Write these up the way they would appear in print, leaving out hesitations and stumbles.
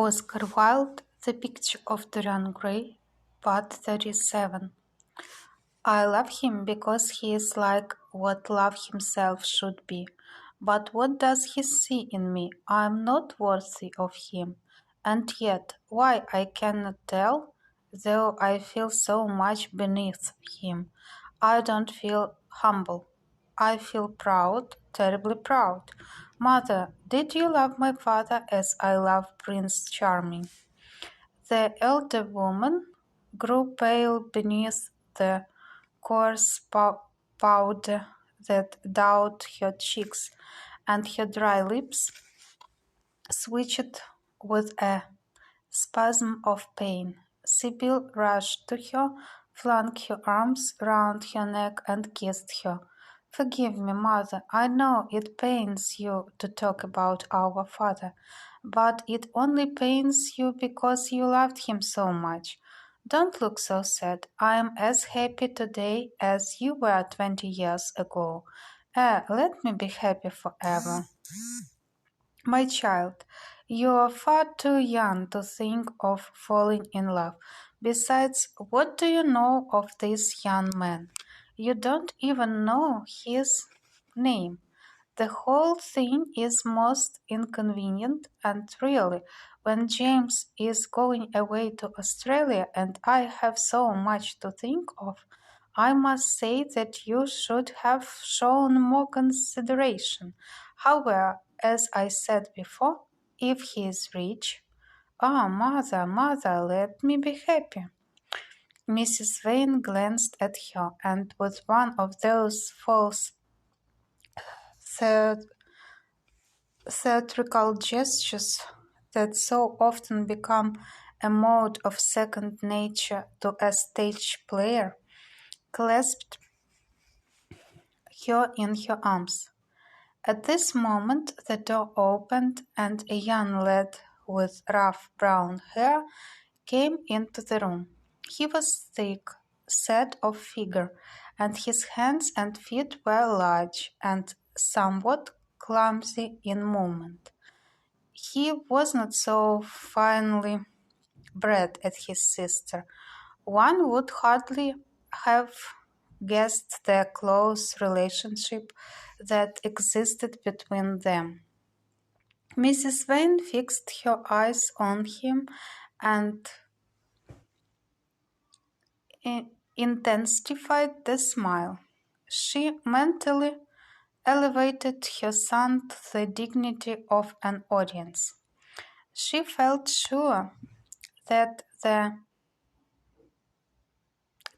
Oscar Wilde, The Picture of Dorian Gray, Part 37. I love him because he is like what love himself should be. But what does he see in me? I am not worthy of him. And yet, why I cannot tell, though I feel so much beneath him. I don't feel humble. I feel proud, terribly proud. Mother, did you love my father as I love Prince Charming? The elder woman grew pale beneath the coarse powder that dowed her cheeks, and her dry lips twitched with a spasm of pain. Sibyl rushed to her, flung her arms round her neck, and kissed her. "Forgive me, mother. I know it pains you to talk about our father, but it only pains you because you loved him so much. Don't look so sad. I am as happy today as you were 20 years ago. Let me be happy forever." "My child, you are far too young to think of falling in love. Besides, what do you know of this young man? You don't even know his name. The whole thing is most inconvenient, and really, when James is going away to Australia and I have so much to think of, I must say that you should have shown more consideration. However, as I said before, if he is rich— Ah, mother, mother, let me be happy." Mrs. Vane glanced at her, and with one of those false theatrical gestures that so often become a mode of second nature to a stage player, clasped her in her arms. At this moment the door opened, and a young lad with rough brown hair came into the room. He was thick, set of figure, and his hands and feet were large and somewhat clumsy in movement. He was not so finely bred as his sister. One would hardly have guessed the close relationship that existed between them. Mrs. Vane fixed her eyes on him and intensified the smile. She mentally elevated her son to the dignity of an audience. She felt sure that the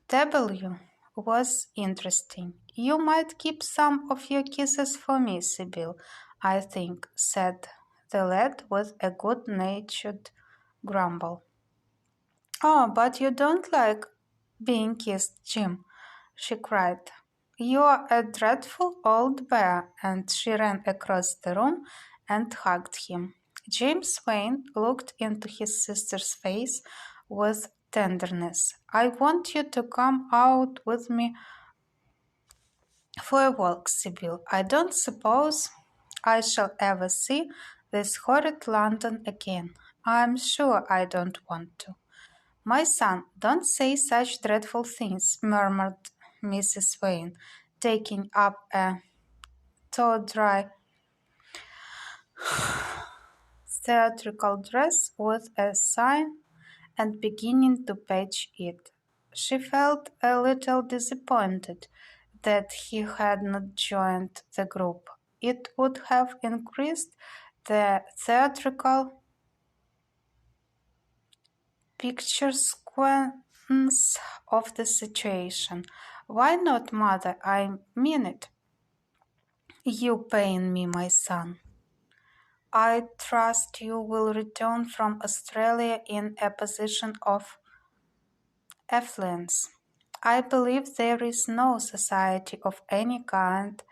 W was interesting. "You might keep some of your kisses for me, Sibyl, I think," said the lad with a good-natured grumble. "Oh, but you don't like being kissed, Jim," she cried. "You're a dreadful old bear," and she ran across the room and hugged him. James Vane looked into his sister's face with tenderness. "I want you to come out with me for a walk, Sibyl. I don't suppose I shall ever see this horrid London again. I'm sure I don't want to." "My son, don't say such dreadful things," murmured Mrs. Vane, taking up a tawdry theatrical dress with a sign and beginning to patch it. She felt a little disappointed that he had not joined the group. It would have increased the theatrical picturesqueness of the situation. "Why not, mother? I mean it. You pain me, my son. I trust you will return from Australia in a position of affluence. I believe there is no society of any kind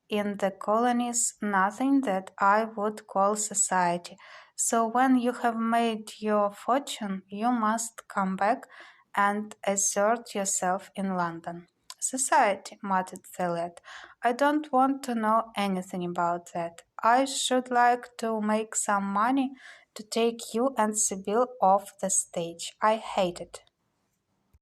in the colonies, nothing that I would call society. So when you have made your fortune, you must come back and assert yourself in London." "Society," muttered the lad. "I don't want to know anything about that. I should like to make some money to take you and Sibyl off the stage. I hate it.